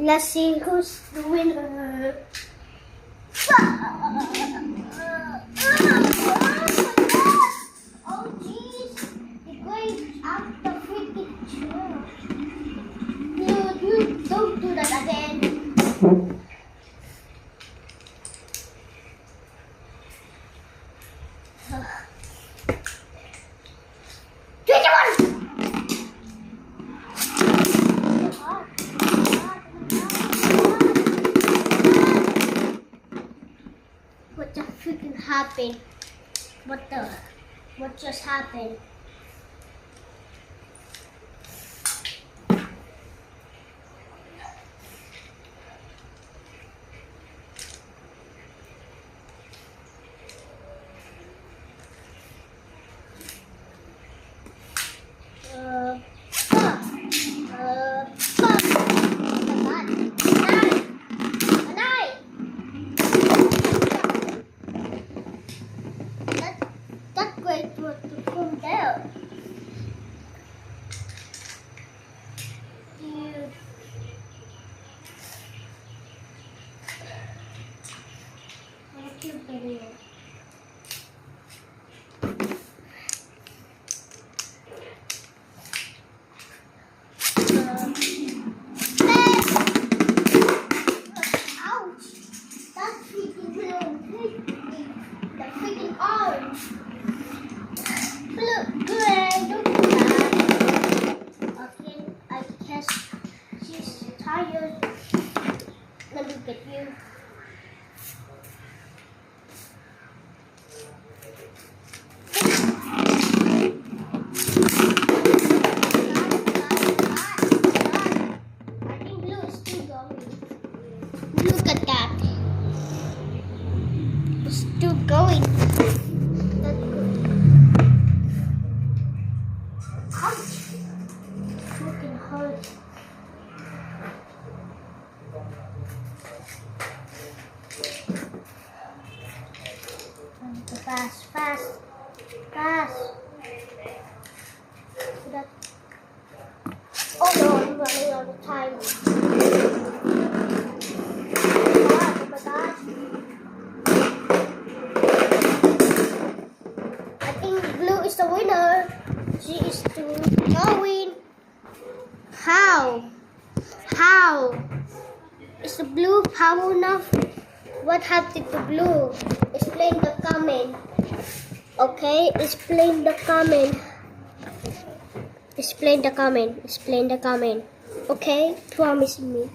Let's see who's the winner. Oh jeez, the going up the freaking chair. You don't do that again. What the freaking happened? What just happened? That's great to come down. Dude. Thank you, video. Ouch! That freaking little hit me. The freaking arm. Look, Greg, don't do that. Okay, I guess she's tired. Let me get you. I think Blue is still going. Look at that. It's still going. That's good. Ouch! Freaking hurt. Fast, fast, fast. That. Oh no, I'm running out of time. Oh my god. I think Blue is the winner. She is still going. How? How? Is the Blue power enough? What happened to Blue? Explain the comment. Okay, explain the comment. Explain the comment. Explain the comment. Okay, promise me.